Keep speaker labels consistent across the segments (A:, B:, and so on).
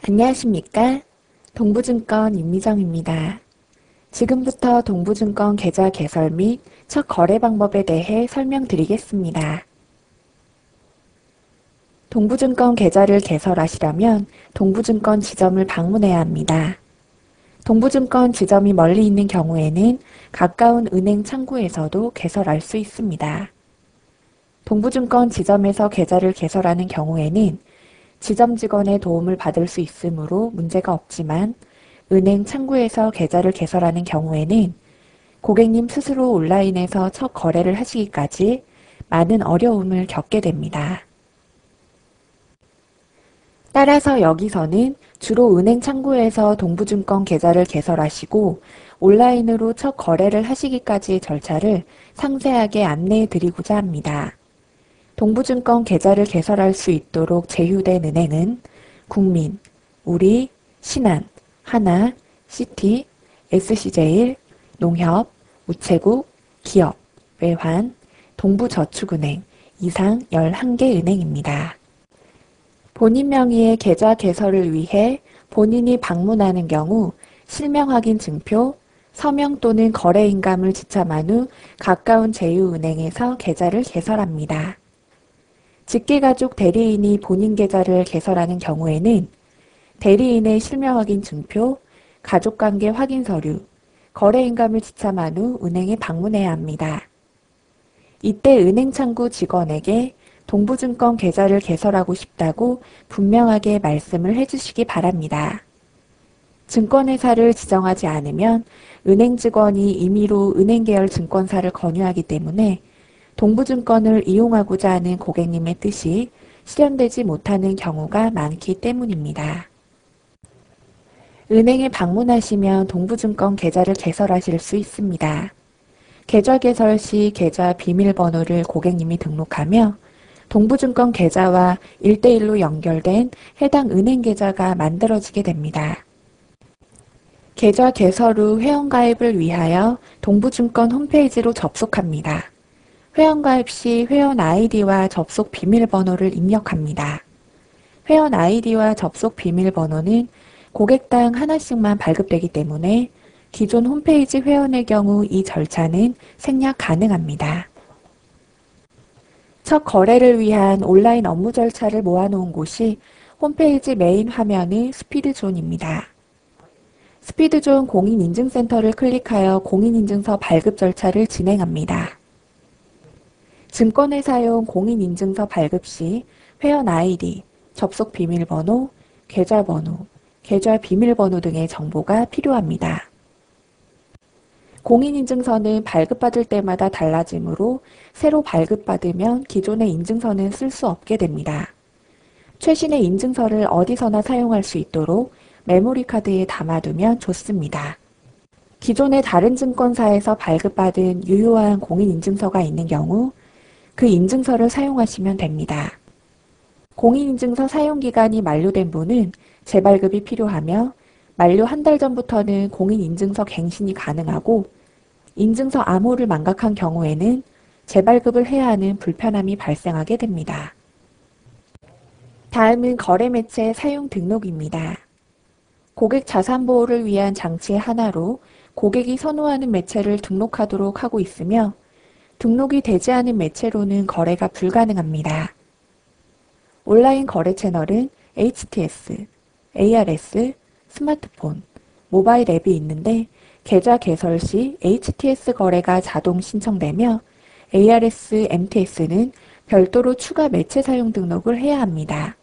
A: 안녕하십니까? 동부증권 임미정입니다. 지금부터 동부증권 계좌 개설 및 첫 거래 방법에 대해 설명드리겠습니다. 동부증권 계좌를 개설하시려면 동부증권 지점을 방문해야 합니다. 동부증권 지점이 멀리 있는 경우에는 가까운 은행 창구에서도 개설할 수 있습니다. 동부증권 지점에서 계좌를 개설하는 경우에는 지점 직원의 도움을 받을 수 있으므로 문제가 없지만 은행 창구에서 계좌를 개설하는 경우에는 고객님 스스로 온라인에서 첫 거래를 하시기까지 많은 어려움을 겪게 됩니다. 따라서 여기서는 주로 은행 창구에서 동부증권 계좌를 개설하시고 온라인으로 첫 거래를 하시기까지의 절차를 상세하게 안내해 드리고자 합니다. 동부증권 계좌를 개설할 수 있도록 제휴된 은행은 국민, 우리, 신한, 하나, 시티, SC제일, 농협, 우체국, 기업, 외환, 동부저축은행 이상 11개 은행입니다. 본인 명의의 계좌 개설을 위해 본인이 방문하는 경우 실명 확인 증표, 서명 또는 거래인감을 지참한 후 가까운 제휴은행에서 계좌를 개설합니다. 직계가족 대리인이 본인 계좌를 개설하는 경우에는 대리인의 실명 확인 증표, 가족관계 확인 서류, 거래인감을 지참한 후 은행에 방문해야 합니다. 이때 은행 창구 직원에게 동부증권 계좌를 개설하고 싶다고 분명하게 말씀을 해주시기 바랍니다. 증권회사를 지정하지 않으면 은행 직원이 임의로 은행 계열 증권사를 권유하기 때문에 동부증권을 이용하고자 하는 고객님의 뜻이 실현되지 못하는 경우가 많기 때문입니다. 은행에 방문하시면 동부증권 계좌를 개설하실 수 있습니다. 계좌 개설 시 계좌 비밀번호를 고객님이 등록하며 동부증권 계좌와 1대1로 연결된 해당 은행 계좌가 만들어지게 됩니다. 계좌 개설 후 회원가입을 위하여 동부증권 홈페이지로 접속합니다. 회원가입 시 회원 아이디와 접속 비밀번호를 입력합니다. 회원 아이디와 접속 비밀번호는 고객당 하나씩만 발급되기 때문에 기존 홈페이지 회원의 경우 이 절차는 생략 가능합니다. 첫 거래를 위한 온라인 업무 절차를 모아놓은 곳이 홈페이지 메인 화면의 스피드존입니다. 스피드존 공인인증센터를 클릭하여 공인인증서 발급 절차를 진행합니다. 증권회사용 공인인증서 발급 시 회원 아이디, 접속 비밀번호, 계좌번호, 계좌 비밀번호 등의 정보가 필요합니다. 공인인증서는 발급받을 때마다 달라지므로 새로 발급받으면 기존의 인증서는 쓸 수 없게 됩니다. 최신의 인증서를 어디서나 사용할 수 있도록 메모리 카드에 담아두면 좋습니다. 기존의 다른 증권사에서 발급받은 유효한 공인인증서가 있는 경우 그 인증서를 사용하시면 됩니다. 공인인증서 사용기간이 만료된 분은 재발급이 필요하며 만료 한 달 전부터는 공인인증서 갱신이 가능하고 인증서 암호를 망각한 경우에는 재발급을 해야 하는 불편함이 발생하게 됩니다. 다음은 거래매체 사용 등록입니다. 고객 자산보호를 위한 장치의 하나로 고객이 선호하는 매체를 등록하도록 하고 있으며 등록이 되지 않은 매체로는 거래가 불가능합니다. 온라인 거래 채널은 HTS, ARS, 스마트폰, 모바일 앱이 있는데 계좌 개설 시 HTS 거래가 자동 신청되며 ARS, MTS는 별도로 추가 매체 사용 등록을 해야 합니다.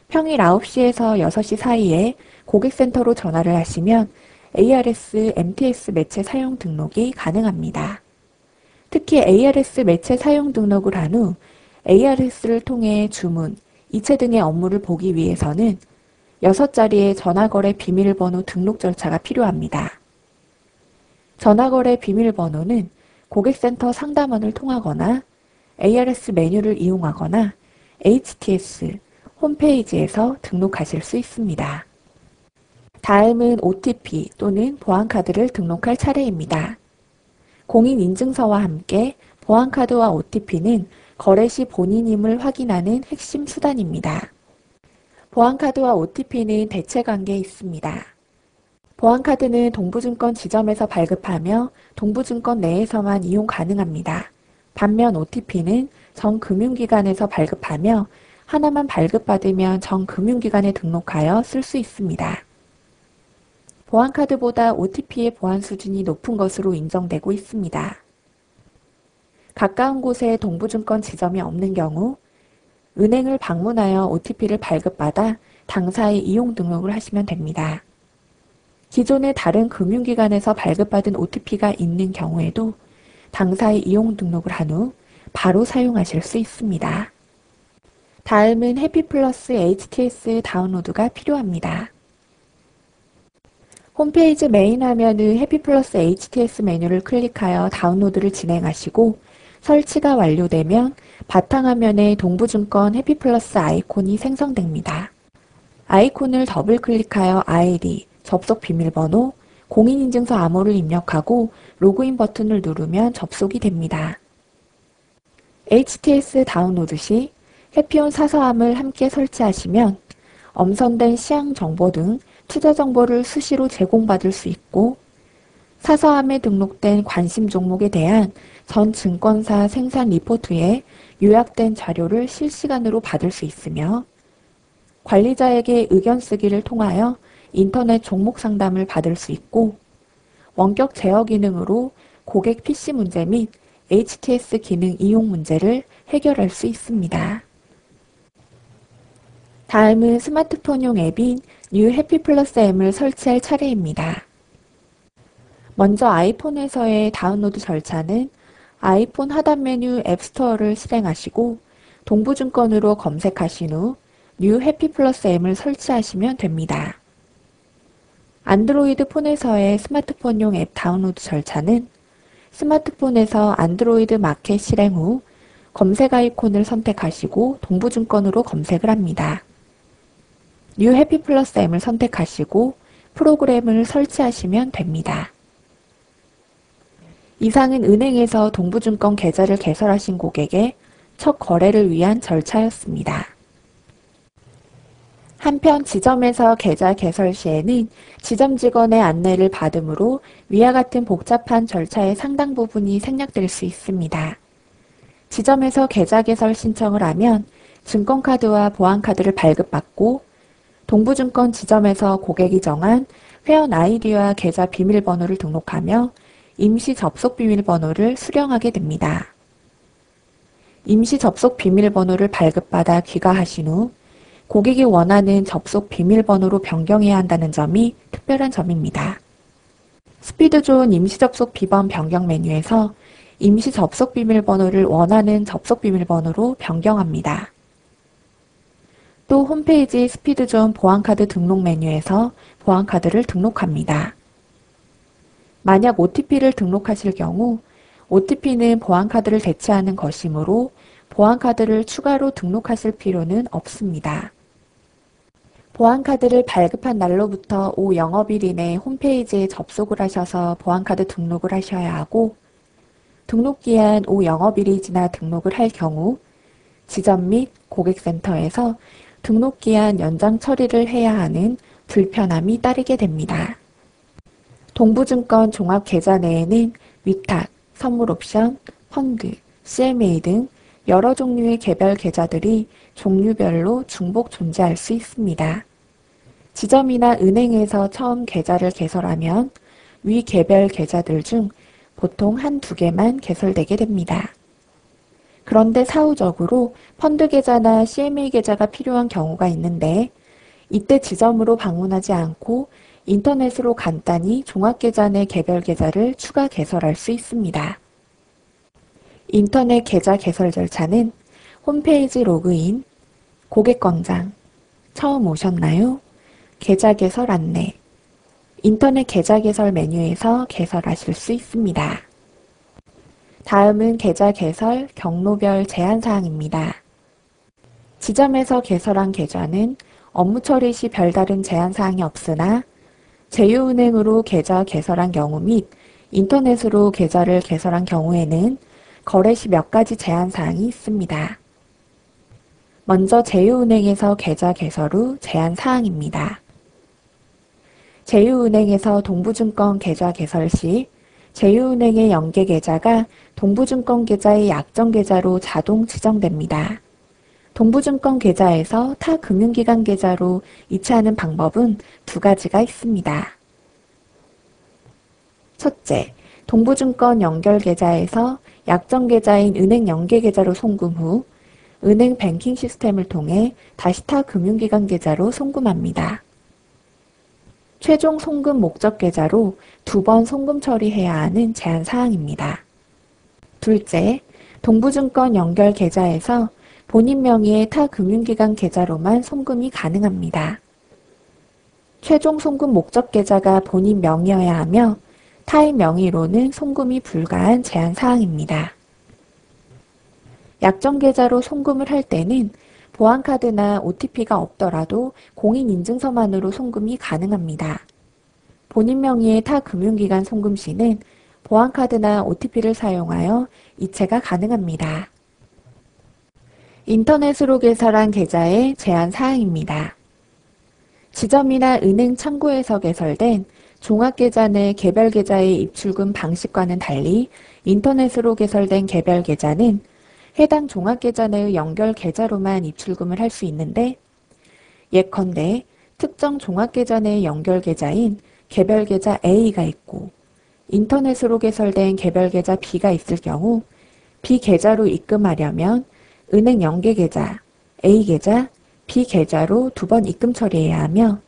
A: 평일 9시에서 6시 사이에 고객센터로 전화를 하시면 ARS, MTS 매체 사용 등록이 가능합니다. 특히 ARS 매체 사용 등록을 한 후 ARS를 통해 주문, 이체 등의 업무를 보기 위해서는 6자리의 전화거래 비밀번호 등록 절차가 필요합니다. 전화거래 비밀번호는 고객센터 상담원을 통하거나 ARS 메뉴를 이용하거나 HTS 홈페이지에서 등록하실 수 있습니다. 다음은 OTP 또는 보안카드를 등록할 차례입니다. 공인인증서와 함께 보안카드와 OTP는 거래 시 본인임을 확인하는 핵심 수단입니다. 보안카드와 OTP는 대체 관계에 있습니다. 보안카드는 동부증권 지점에서 발급하며 동부증권 내에서만 이용 가능합니다. 반면 OTP는 전 금융기관에서 발급하며 하나만 발급받으면 전 금융기관에 등록하여 쓸 수 있습니다. 보안카드보다 OTP의 보안 수준이 높은 것으로 인정되고 있습니다. 가까운 곳에 동부증권 지점이 없는 경우 은행을 방문하여 OTP를 발급받아 당사의 이용 등록을 하시면 됩니다. 기존의 다른 금융기관에서 발급받은 OTP가 있는 경우에도 당사의 이용 등록을 한 후 바로 사용하실 수 있습니다. 다음은 해피플러스 HTS 다운로드가 필요합니다. 홈페이지 메인 화면의 해피플러스 HTS 메뉴를 클릭하여 다운로드를 진행하시고 설치가 완료되면 바탕화면에 동부증권 해피플러스 아이콘이 생성됩니다. 아이콘을 더블 클릭하여 아이디, 접속 비밀번호, 공인인증서 암호를 입력하고 로그인 버튼을 누르면 접속이 됩니다. HTS 다운로드 시 해피온 사서함을 함께 설치하시면 엄선된 시향 정보 등 투자 정보를 수시로 제공받을 수 있고 사서함에 등록된 관심 종목에 대한 전 증권사 생산 리포트에 요약된 자료를 실시간으로 받을 수 있으며 관리자에게 의견 쓰기를 통하여 인터넷 종목 상담을 받을 수 있고 원격 제어 기능으로 고객 PC 문제 및 HTS 기능 이용 문제를 해결할 수 있습니다. 다음은 스마트폰용 앱인 뉴 해피플러스 M을 설치할 차례입니다. 먼저 아이폰에서의 다운로드 절차는 아이폰 하단 메뉴 앱스토어를 실행하시고 동부증권으로 검색하신 후 뉴 해피플러스 M을 설치하시면 됩니다. 안드로이드 폰에서의 스마트폰용 앱 다운로드 절차는 스마트폰에서 안드로이드 마켓 실행 후 검색 아이콘을 선택하시고 동부증권으로 검색을 합니다. 뉴 해피플러스 M을 선택하시고 프로그램을 설치하시면 됩니다. 이상은 은행에서 동부증권 계좌를 개설하신 고객의 첫 거래를 위한 절차였습니다. 한편 지점에서 계좌 개설 시에는 지점 직원의 안내를 받으므로 위와 같은 복잡한 절차의 상당 부분이 생략될 수 있습니다. 지점에서 계좌 개설 신청을 하면 증권카드와 보안카드를 발급받고 동부증권 지점에서 고객이 정한 회원 아이디와 계좌 비밀번호를 등록하며 임시 접속 비밀번호를 수령하게 됩니다. 임시 접속 비밀번호를 발급받아 귀가하신 후 고객이 원하는 접속 비밀번호로 변경해야 한다는 점이 특별한 점입니다. 스피드존 임시 접속 비번 변경 메뉴에서 임시 접속 비밀번호를 원하는 접속 비밀번호로 변경합니다. 또 홈페이지 스피드존 보안카드 등록 메뉴에서 보안카드를 등록합니다. 만약 OTP를 등록하실 경우 OTP는 보안카드를 대체하는 것이므로 보안카드를 추가로 등록하실 필요는 없습니다. 보안카드를 발급한 날로부터 5영업일 이내 홈페이지에 접속을 하셔서 보안카드 등록을 하셔야 하고 등록기한 5영업일이 지나 등록을 할 경우 지점 및 고객센터에서 등록기한 연장 처리를 해야 하는 불편함이 따르게 됩니다. 동부증권 종합계좌 내에는 위탁, 선물옵션, 펀드, CMA 등 여러 종류의 개별 계좌들이 종류별로 중복 존재할 수 있습니다. 지점이나 은행에서 처음 계좌를 개설하면 위 개별 계좌들 중 보통 한두 개만 개설되게 됩니다. 그런데 사후적으로 펀드 계좌나 CMA 계좌가 필요한 경우가 있는데 이때 지점으로 방문하지 않고 인터넷으로 간단히 종합계좌 내 개별 계좌를 추가 개설할 수 있습니다. 인터넷 계좌 개설 절차는 홈페이지 로그인, 고객광장, 처음 오셨나요? 계좌 개설 안내, 인터넷 계좌 개설 메뉴에서 개설하실 수 있습니다. 다음은 계좌 개설 경로별 제한사항입니다. 지점에서 개설한 계좌는 업무 처리 시 별다른 제한사항이 없으나 제휴은행으로 계좌 개설한 경우 및 인터넷으로 계좌를 개설한 경우에는 거래 시 몇 가지 제한사항이 있습니다. 먼저 제휴은행에서 계좌 개설 후 제한 사항입니다. 제휴은행에서 동부증권 계좌 개설 시 제휴은행의 연계 계좌가 동부증권 계좌의 약정 계좌로 자동 지정됩니다. 동부증권 계좌에서 타 금융기관 계좌로 이체하는 방법은 두 가지가 있습니다. 첫째, 동부증권 연결 계좌에서 약정 계좌인 은행 연계 계좌로 송금 후 은행 뱅킹 시스템을 통해 다시 타 금융기관 계좌로 송금합니다. 최종 송금 목적 계좌로 2번 송금 처리해야 하는 제한 사항입니다. 둘째, 동부증권 연결 계좌에서 본인 명의의 타 금융기관 계좌로만 송금이 가능합니다. 최종 송금 목적 계좌가 본인 명의여야 하며 타의 명의로는 송금이 불가한 제한 사항입니다. 약정 계좌로 송금을 할 때는 보안카드나 OTP가 없더라도 공인인증서만으로 송금이 가능합니다. 본인 명의의 타 금융기관 송금 시는 보안카드나 OTP를 사용하여 이체가 가능합니다. 인터넷으로 개설한 계좌의 제한 사항입니다. 지점이나 은행 창구에서 개설된 종합계좌 내 개별 계좌의 입출금 방식과는 달리 인터넷으로 개설된 개별 계좌는 해당 종합계좌 내의 연결 계좌로만 입출금을 할 수 있는데 예컨대 특정 종합계좌 내의 연결 계좌인 개별 계좌 A가 있고 인터넷으로 개설된 개별 계좌 B가 있을 경우 B 계좌로 입금하려면 은행 연계 계좌 A 계좌, B 계좌로 2번 입금 처리해야 하며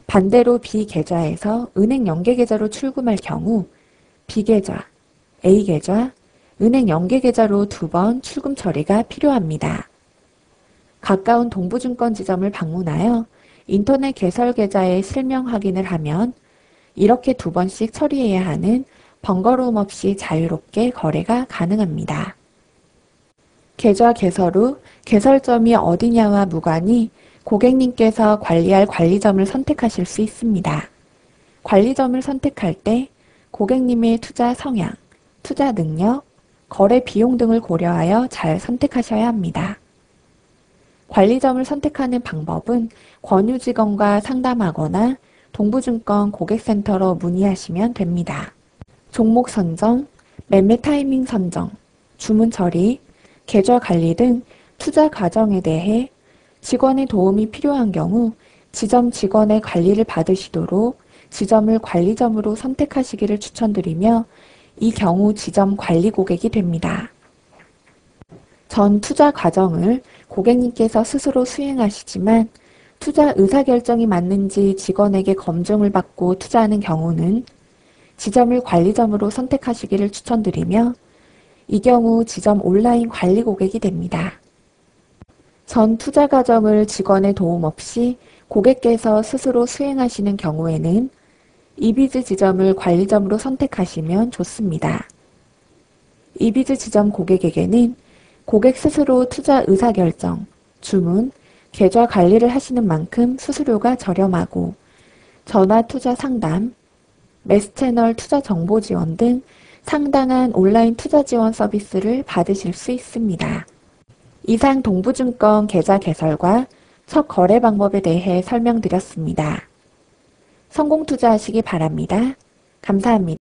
A: 반대로 B 계좌에서 은행 연계 계좌로 출금할 경우 B 계좌, A 계좌, 은행 연계 계좌로 2번 출금 처리가 필요합니다. 가까운 동부증권 지점을 방문하여 인터넷 개설 계좌의 실명 확인을 하면 이렇게 2번씩 처리해야 하는 번거로움 없이 자유롭게 거래가 가능합니다. 계좌 개설 후 개설점이 어디냐와 무관히 고객님께서 관리할 관리점을 선택하실 수 있습니다. 관리점을 선택할 때 고객님의 투자 성향, 투자 능력, 거래 비용 등을 고려하여 잘 선택하셔야 합니다. 관리점을 선택하는 방법은 권유직원과 상담하거나 동부증권 고객센터로 문의하시면 됩니다. 종목 선정, 매매 타이밍 선정, 주문 처리, 계좌 관리 등 투자 과정에 대해 직원의 도움이 필요한 경우 지점 직원의 관리를 받으시도록 지점을 관리점으로 선택하시기를 추천드리며 이 경우 지점 관리 고객이 됩니다. 전 투자 과정을 고객님께서 스스로 수행하시지만 투자 의사결정이 맞는지 직원에게 검증을 받고 투자하는 경우는 지점을 관리점으로 선택하시기를 추천드리며 이 경우 지점 온라인 관리 고객이 됩니다. 전 투자 과정을 직원의 도움 없이 고객께서 스스로 수행하시는 경우에는 이비즈 지점을 관리점으로 선택하시면 좋습니다. 이비즈 지점 고객에게는 고객 스스로 투자 의사결정, 주문, 계좌 관리를 하시는 만큼 수수료가 저렴하고 전화 투자 상담, 매스채널 투자 정보 지원 등 상당한 온라인 투자 지원 서비스를 받으실 수 있습니다. 이상 동부증권 계좌 개설과 첫 거래 방법에 대해 설명드렸습니다. 성공 투자하시기 바랍니다. 감사합니다.